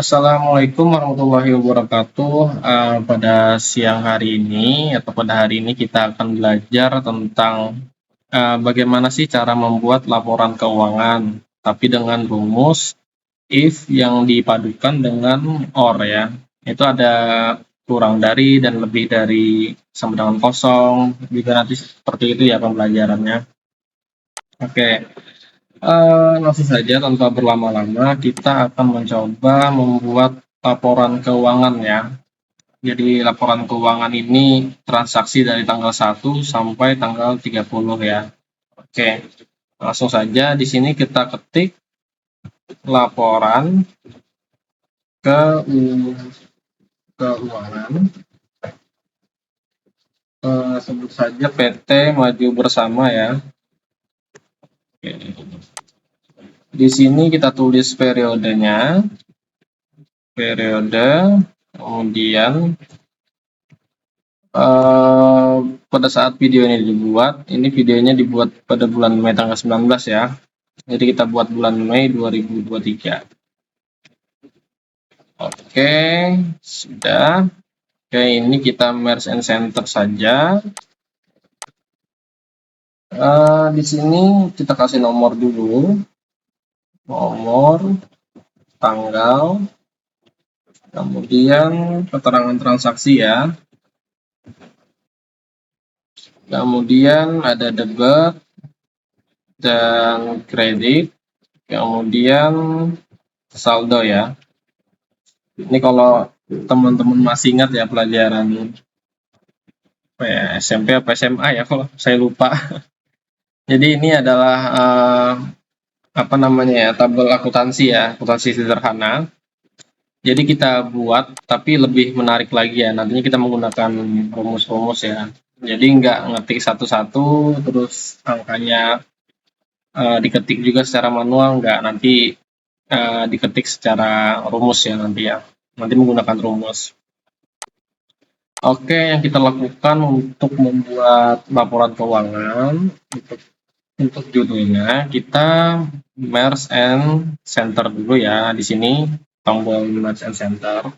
Assalamualaikum warahmatullahi wabarakatuh. Pada siang hari ini atau pada hari ini kita akan belajar tentang bagaimana sih cara membuat laporan keuangan, tapi dengan rumus if yang dipadukan dengan or ya. Itu ada kurang dari dan lebih dari sama dengan kosong, juga nanti seperti itu ya pembelajarannya. Oke. Langsung saja tanpa berlama-lama kita akan mencoba membuat laporan keuangan ya. Jadi laporan keuangan ini transaksi dari tanggal 1 sampai tanggal 30 ya. Oke. Langsung saja di sini kita ketik laporan keuangan. Sebut saja PT Maju Bersama ya. Oke. Di sini kita tulis periodenya. Periode, kemudian pada saat video ini dibuat, ini videonya dibuat pada bulan Mei tanggal 19 ya. Jadi kita buat bulan Mei 2023. Oke, sudah. Oke, ini kita merge and center saja. Di sini kita kasih nomor dulu. Nomor, tanggal, kemudian keterangan transaksi ya. Kemudian ada debit dan kredit, kemudian saldo ya. Ini kalau teman-teman masih ingat ya pelajaran SMP apa SMA ya, kalau saya lupa. Jadi ini adalah tabel akuntansi ya, akuntansi sederhana. Jadi kita buat, tapi lebih menarik lagi ya. Nantinya kita menggunakan rumus-rumus ya. Jadi nggak ngetik satu-satu, terus angkanya diketik juga secara manual, nggak, nanti diketik secara rumus ya nanti ya. Nanti menggunakan rumus. Oke, yang kita lakukan untuk membuat laporan keuangan, untuk judulnya kita merge and center dulu ya. Di sini tombol merge and center.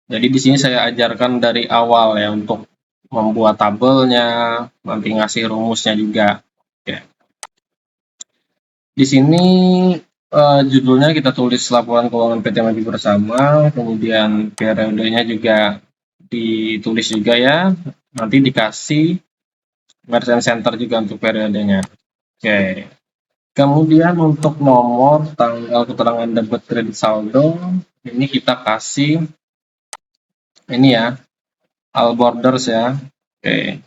Jadi di sini saya ajarkan dari awal ya untuk membuat tabelnya, nanti ngasih rumusnya juga. Oke. Di sini judulnya kita tulis laporan keuangan PT Maju Bersama, kemudian periodenya juga ditulis juga ya. Nanti dikasih merge and center juga untuk periodenya. Oke. Kemudian untuk nomor, tanggal, keterangan debit, kredit, saldo, ini kita kasih ini ya, all borders ya. Oke.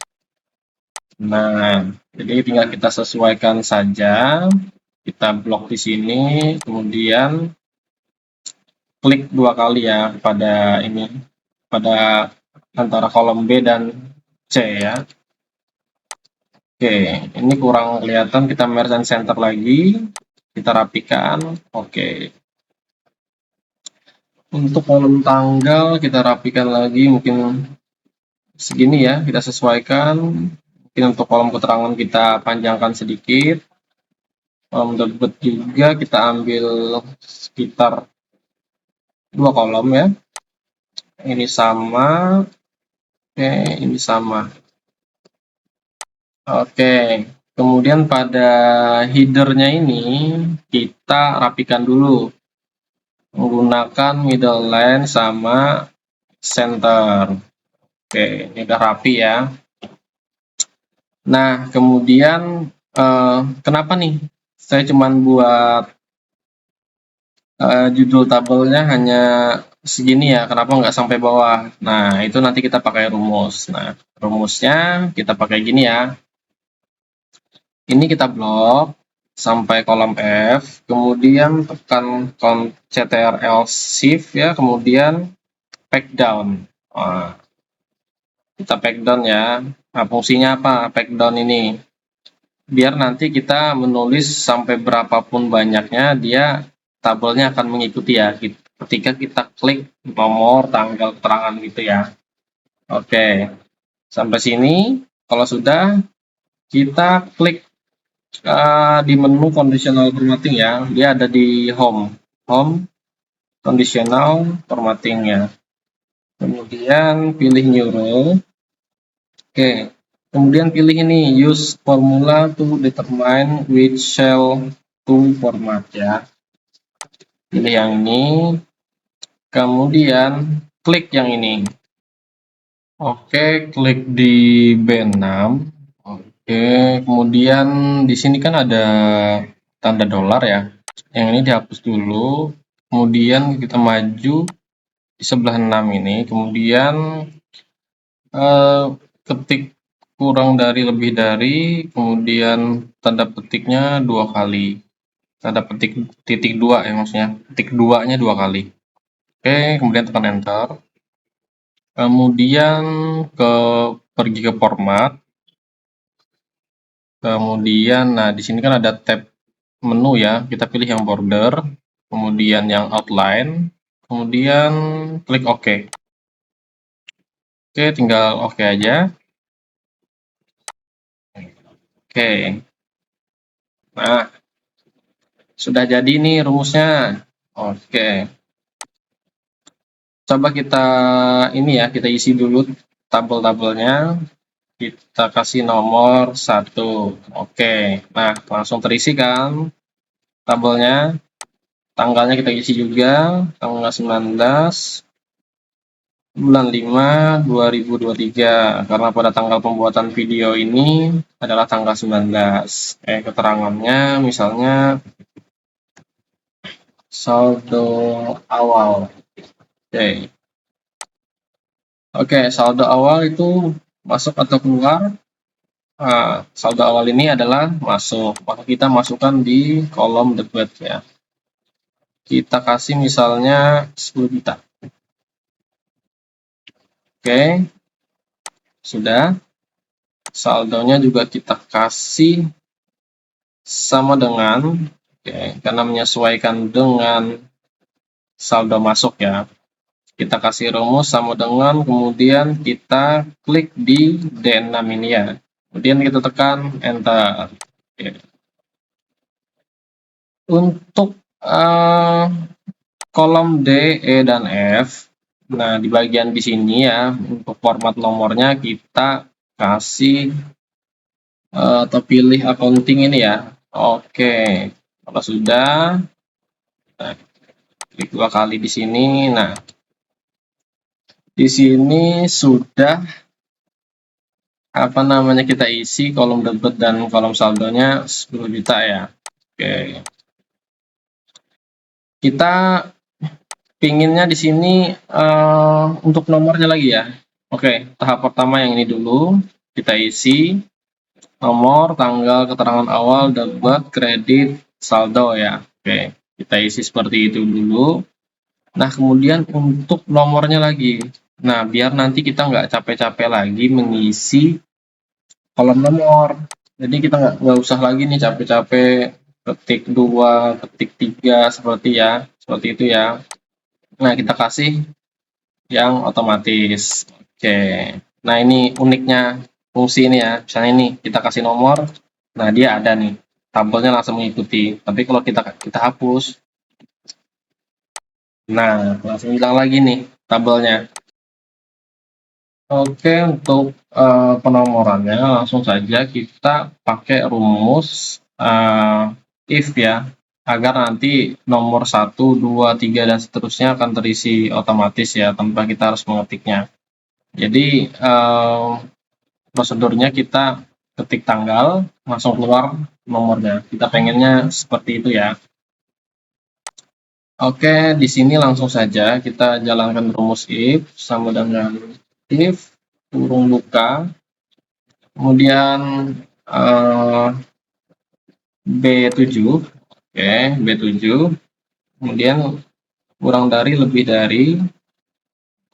Nah, jadi tinggal kita sesuaikan saja. Kita blok di sini, kemudian klik 2 kali ya pada ini, pada antara kolom B dan C ya. Oke, ini kurang kelihatan, kita merge and center lagi, kita rapikan. Oke. Untuk kolom tanggal kita rapikan lagi, mungkin segini ya, kita sesuaikan. Mungkin untuk kolom keterangan kita panjangkan sedikit. Kolom debit juga kita ambil sekitar 2 kolom ya. Ini sama. Oke, ini sama. Oke, kemudian pada headernya ini kita rapikan dulu menggunakan middle line sama center. Oke, ini udah rapi ya. Nah, kemudian kenapa nih saya cuman buat judul tabelnya hanya segini ya, kenapa nggak sampai bawah? Nah, itu nanti kita pakai rumus. Nah, rumusnya kita pakai gini ya. Ini kita blok sampai kolom F, kemudian tekan Ctrl Shift ya, kemudian pack down. Nah, kita pack down ya. Nah, fungsinya apa pack down ini? Biar nanti kita menulis sampai berapapun banyaknya, dia tabelnya akan mengikuti ya, ketika kita klik nomor, tanggal, keterangan gitu ya. Oke, sampai sini. Kalau sudah, kita klik di menu conditional formatting ya, dia ada di home. conditional formatting ya. Kemudian pilih new rule. Oke. Kemudian pilih ini use formula to determine which cell to format ya. Pilih yang ini. Kemudian klik yang ini. Oke, klik di B6. Oke, kemudian di sini kan ada tanda dolar ya. Yang ini dihapus dulu. Kemudian kita maju di sebelah 6 ini. Kemudian ketik kurang dari lebih dari, kemudian tanda petiknya 2 kali. Tanda petik titik 2 ya maksudnya. Titik 2-nya 2 kali. Oke, kemudian tekan enter. Kemudian pergi ke format. Kemudian nah di sini kan ada tab menu ya. Kita pilih yang border, kemudian yang outline, kemudian klik OK. Oke, tinggal OK aja. Oke. Nah, sudah jadi nih rumusnya. Oke. Coba kita ini ya, kita isi dulu tabel-tabelnya. Kita kasih nomor 1. Oke. Nah, langsung terisi kan tabelnya. Tanggalnya kita isi juga, tanggal 19 bulan 5 2023, karena pada tanggal pembuatan video ini adalah tanggal 19. Keterangannya misalnya saldo awal. Oke, saldo awal itu masuk atau keluar. Nah, saldo awal ini adalah masuk, maka kita masukkan di kolom debit ya. Kita kasih misalnya 10 juta. Oke, sudah. Saldonya juga kita kasih sama dengan, karena menyesuaikan dengan saldo masuk ya. Kita kasih rumus sama dengan, kemudian kita klik di D6 ini ya. Kemudian kita tekan enter. Untuk kolom D, E, dan F, nah di bagian di sini ya, untuk format nomornya kita kasih atau pilih accounting ini ya. Oke, kalau sudah, nah, klik 2 kali di sini. Nah, di sini sudah apa namanya kita isi kolom debit dan kolom saldonya 10 juta ya. Oke, kita pinginnya di sini untuk nomornya lagi ya. Oke, tahap pertama yang ini dulu kita isi nomor, tanggal, keterangan awal, debit, kredit, saldo ya. Oke, kita isi seperti itu dulu. Nah, kemudian untuk nomornya lagi. Nah, biar nanti kita nggak capek-capek lagi mengisi kolom nomor. Jadi kita nggak usah lagi nih capek-capek ketik 2, ketik 3 seperti itu ya. Nah, kita kasih yang otomatis. Oke. Nah, ini uniknya fungsi ini ya. Misalnya ini kita kasih nomor, nah dia ada nih. Tabelnya langsung mengikuti. Tapi kalau kita hapus, nah langsung hilang lagi nih tabelnya. Oke, untuk penomorannya langsung saja kita pakai rumus if ya, agar nanti nomor 1, 2, 3, dan seterusnya akan terisi otomatis ya, tanpa kita harus mengetiknya. Jadi prosedurnya kita ketik tanggal, langsung keluar nomornya. Kita pengennya seperti itu ya. Oke, di sini langsung saja kita jalankan rumus if sama dengan if kurung buka, kemudian B7, oke, B7, kemudian kurang dari lebih dari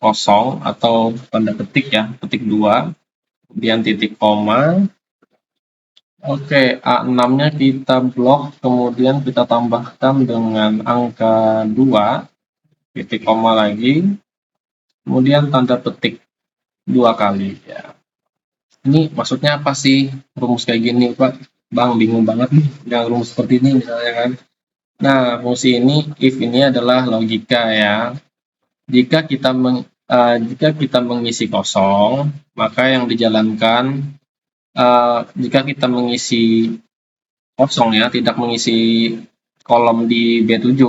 kosong atau tanda petik ya, petik 2, kemudian titik koma. Oke, A6-nya kita blok, kemudian kita tambahkan dengan angka 2, titik koma lagi, kemudian tanda petik 2 kali ya. Ini maksudnya apa sih rumus kayak gini, Pak? Bang, bingung banget nih dengan rumus seperti ini misalnya kan. Nah, fungsi ini, if ini adalah logika ya. Jika kita mengisi kosong, maka yang dijalankan, jika kita mengisi kosong ya, tidak mengisi kolom di B7,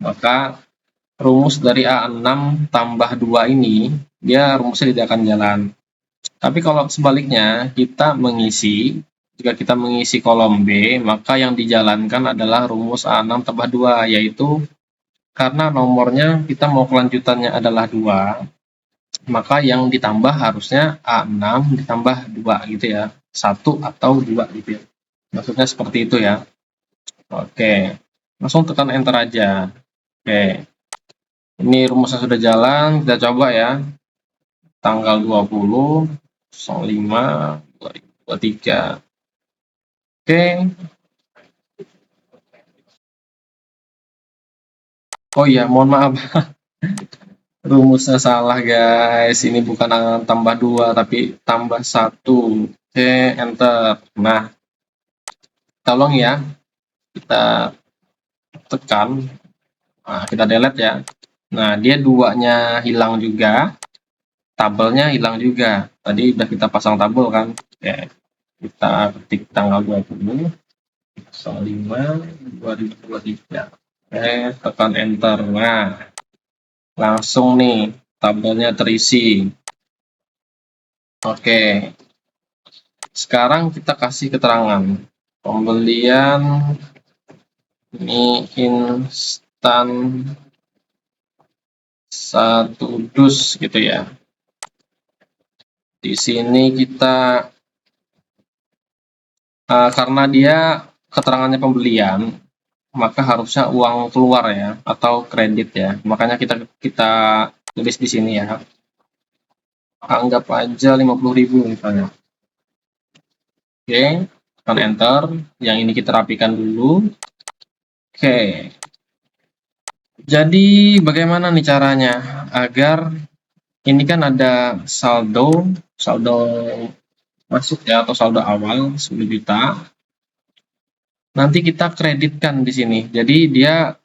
maka rumus dari A6 tambah 2 ini, dia rumusnya tidak akan jalan. Tapi kalau sebaliknya, jika kita mengisi kolom B, maka yang dijalankan adalah rumus A6 tambah 2, yaitu karena nomornya kita mau kelanjutannya adalah 2, maka yang ditambah harusnya A6 ditambah 2 gitu ya. 1 atau 2 gitu ya. Maksudnya seperti itu ya. Oke, langsung tekan enter aja. Oke, ini rumusnya sudah jalan, kita coba ya. Tanggal 20/05/2023. Oke. Oh iya, mohon maaf. Rumusnya salah guys. Ini bukan tambah 2 tapi tambah 1. Oke, enter. Nah, tolong ya, kita tekan. Nah, kita delete ya. Nah, dia 2-nya hilang juga. Tabelnya hilang juga. Tadi udah kita pasang tabel kan. Oke, kita ketik tanggal 20/05/2023. Oke, tekan enter. Nah, langsung nih tabelnya terisi. Oke, sekarang kita kasih keterangan pembelian mie instan 1 dus gitu ya. Di sini kita karena dia keterangannya pembelian, maka harusnya uang keluar ya atau kredit ya. Makanya kita tulis di sini ya. Anggap aja 50.000 misalnya. Oke, tekan enter. Yang ini kita rapikan dulu. Oke. Jadi bagaimana nih caranya agar ini kan ada saldo masuk ya atau saldo awal 10 juta. Nanti kita kreditkan di sini. Jadi dia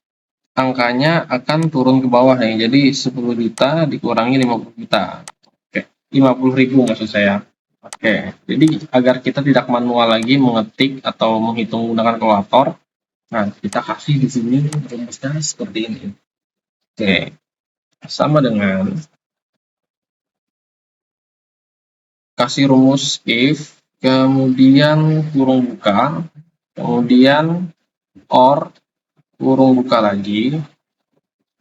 angkanya akan turun ke bawah nih. Jadi 10 juta dikurangi 50 juta. Oke, 50.000 maksud saya. Oke, jadi agar kita tidak manual lagi mengetik atau menghitung menggunakan kalkulator, nah kita kasih di sini rumusnya seperti ini. Oke, sama dengan kasih rumus if, kemudian kurung buka, kemudian or, kurung buka lagi,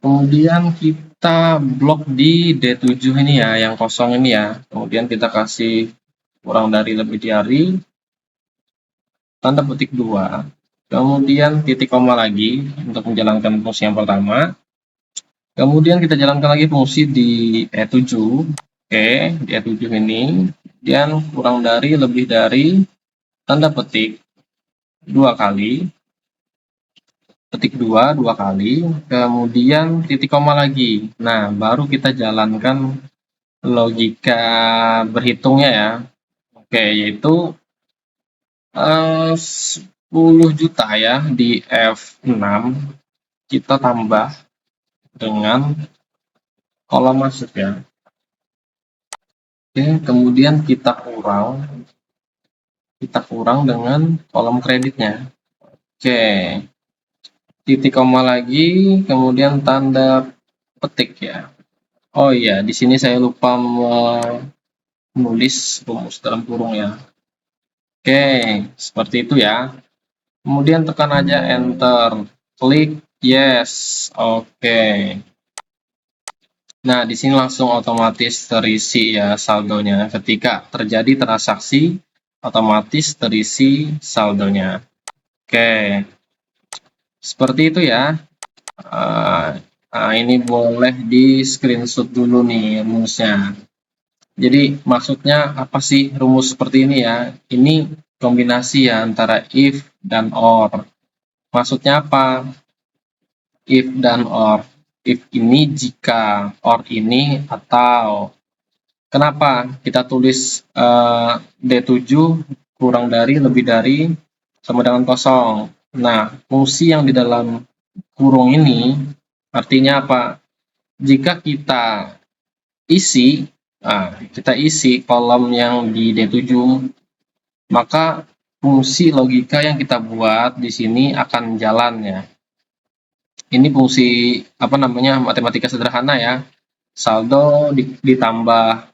kemudian kita blok di D7 ini ya, yang kosong ini ya, kemudian kita kasih kurang dari lebih dari, tanda petik 2, kemudian titik koma lagi untuk menjalankan fungsi yang pertama, kemudian kita jalankan lagi fungsi di E7, oke, di E7 ini, kemudian kurang dari lebih dari, tanda petik 2 kali, petik 2 kali, kemudian titik koma lagi. Nah, baru kita jalankan logika berhitungnya ya. Oke, yaitu 10 juta ya di F6 kita tambah dengan kolom masuk ya. Oke, kemudian kita kurang dengan kolom kreditnya. Oke, titik koma lagi, kemudian tanda petik ya. Oh iya, di sini saya lupa menulis rumus dalam kurung ya. Oke, seperti itu ya. Kemudian tekan aja enter, klik yes. Oke. Nah, di sini langsung otomatis terisi ya saldonya. Ketika terjadi transaksi, otomatis terisi saldonya. Oke, seperti itu ya. Nah, ini boleh di screenshot dulu nih rumusnya. Jadi maksudnya apa sih rumus seperti ini ya? Ini kombinasi ya antara if dan or. Maksudnya apa? If dan or. If ini jika, or ini atau. Kenapa kita tulis D7 kurang dari, lebih dari, sama dengan kosong. Nah, fungsi yang di dalam kurung ini artinya apa? Jika kita isi kolom yang di D7, maka fungsi logika yang kita buat di sini akan jalan ya. Ini fungsi matematika sederhana ya. Saldo ditambah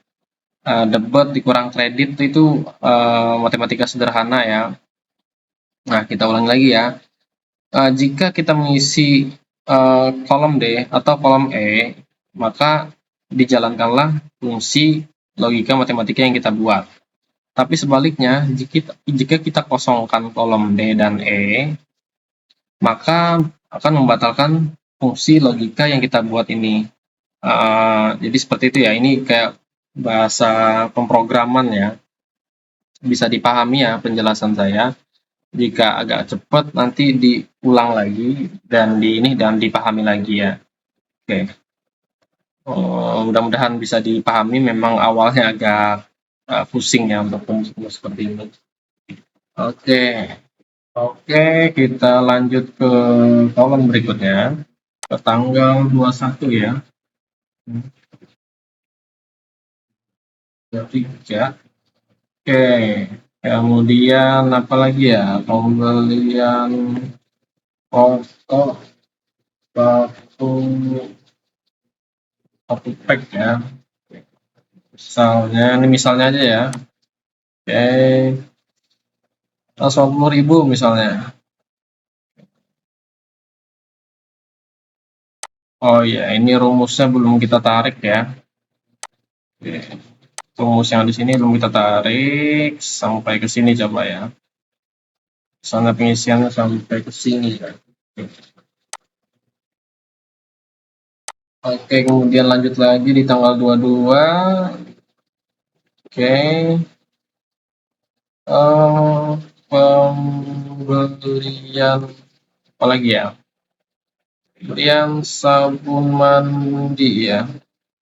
debit dikurang kredit itu matematika sederhana ya. Nah, kita ulangi lagi ya. Jika kita mengisi kolom D atau kolom E, maka dijalankanlah fungsi logika matematika yang kita buat. Tapi sebaliknya, jika kita kosongkan kolom D dan E, maka akan membatalkan fungsi logika yang kita buat ini. Jadi seperti itu ya, ini kayak bahasa pemrograman ya. Bisa dipahami ya penjelasan saya. Jika agak cepat nanti diulang lagi dan dipahami lagi ya. Oke. Mudah-mudahan bisa dipahami, memang awalnya agak pusing ya untuk rumus seperti ini. Oke, kita lanjut ke kolom berikutnya, ke tanggal 21 ya. 23. Oke, kemudian apa lagi ya? Pembelian pokok satu pack ya. Misalnya aja ya. Oke, 150.000 misalnya. Oh ya, ini rumusnya belum kita tarik ya. Oke. Rumus yang di sini belum kita tarik sampai ke sini coba ya. Misalnya pengisiannya sampai ke sini ya. Oke, kemudian lanjut lagi di tanggal 22. Oke. Pembelian apa lagi ya? Pembelian sabun mandi ya.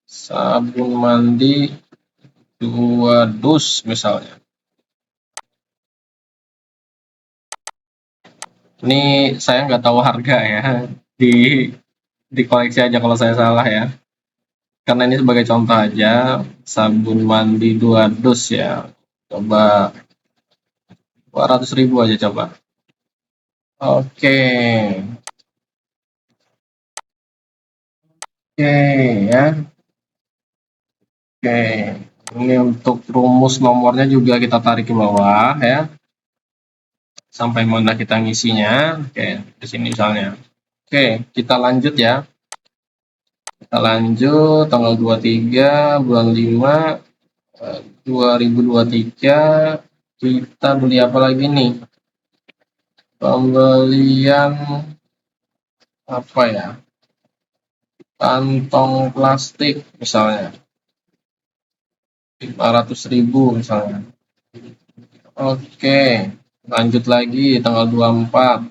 Sabun mandi 2 dus misalnya. Ini saya nggak tahu harga ya. Dikoreksi aja kalau saya salah ya. Karena ini sebagai contoh aja, sabun mandi 2 dus ya. Coba 200.000 aja coba. Oke. Oke ya. Oke. Ini untuk rumus nomornya juga kita tarik ke bawah ya. Sampai mana kita ngisinya. Oke, di sini misalnya. Oke, kita lanjut ya. Kita lanjut tanggal 23 bulan 5 2023, kita beli apa lagi nih? Pembelian apa ya? Kantong plastik misalnya 500.000 misalnya. Oke, lanjut lagi tanggal 24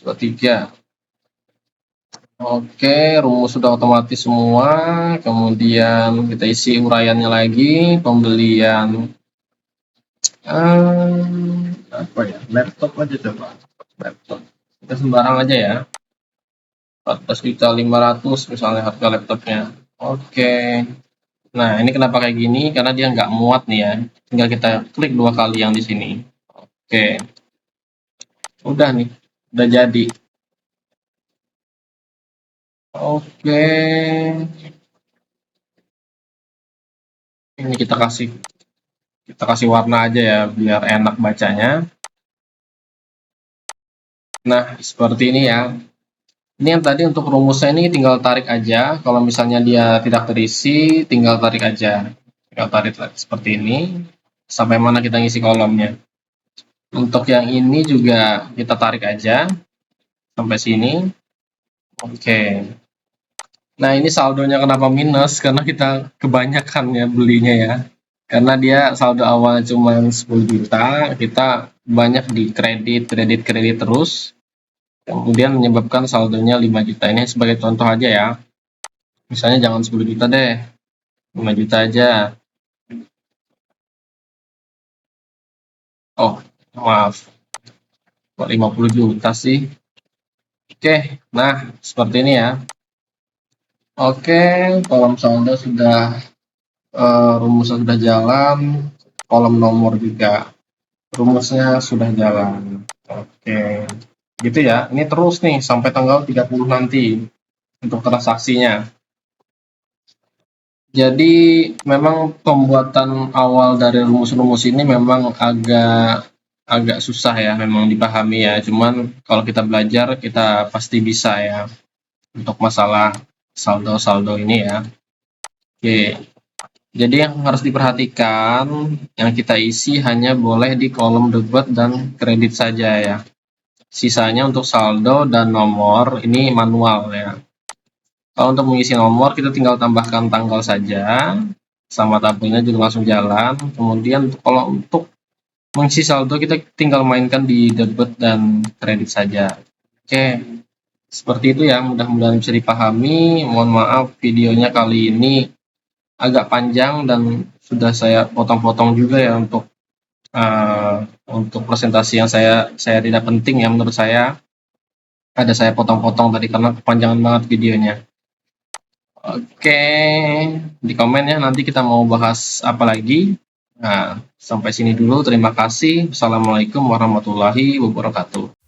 23. Oke, rumus sudah otomatis semua. Kemudian kita isi uraiannya lagi. Pembelian apa ya? Laptop aja coba. Laptop. Kita sembarang aja ya. 14.500.000 misalnya harga laptopnya. Oke. Nah, ini kenapa kayak gini? Karena dia nggak muat nih ya. Tinggal kita klik 2 kali yang di sini. Oke. Udah nih. Udah jadi. Oke. Ini kita kasih warna aja ya biar enak bacanya. Nah, seperti ini ya. Ini yang tadi untuk rumusnya ini tinggal tarik aja. Kalau misalnya dia tidak terisi, tinggal tarik aja. Tinggal tarik seperti ini. Sampai mana kita ngisi kolomnya. Untuk yang ini juga kita tarik aja. Sampai sini. Oke. Nah, ini saldonya kenapa minus? Karena kita kebanyakan ya belinya ya. Karena dia saldo awal cuma 10 juta, kita banyak di kredit terus. Kemudian menyebabkan saldonya 5 juta. Ini sebagai contoh aja ya. Misalnya jangan 10 juta deh, 5 juta aja. Oh, maaf. Kok 50 juta sih? Oke, nah seperti ini ya. Oke, kolom saldo sudah, rumusnya sudah jalan, kolom nomor juga rumusnya sudah jalan. Oke, gitu ya. Ini terus nih sampai tanggal 30 nanti untuk transaksinya. Jadi memang pembuatan awal dari rumus-rumus ini memang agak agak susah ya memang dipahami ya. Cuman kalau kita belajar kita pasti bisa ya untuk masalah saldo-saldo ini ya. Oke. Jadi yang harus diperhatikan yang kita isi hanya boleh di kolom debit dan kredit saja ya. Sisanya untuk saldo dan nomor ini manual ya. Kalau untuk mengisi nomor kita tinggal tambahkan tanggal saja, sama tabelnya juga langsung jalan. Kemudian kalau untuk mengisi saldo kita tinggal mainkan di debit dan kredit saja. Oke, seperti itu ya. Mudah-mudahan bisa dipahami. Mohon maaf videonya kali ini agak panjang dan sudah saya potong-potong juga ya untuk presentasi yang saya tidak penting ya menurut saya. Ada saya potong-potong tadi karena kepanjangan banget videonya. Oke, di komen ya nanti kita mau bahas apa lagi. Nah, sampai sini dulu. Terima kasih. Assalamualaikum warahmatullahi wabarakatuh.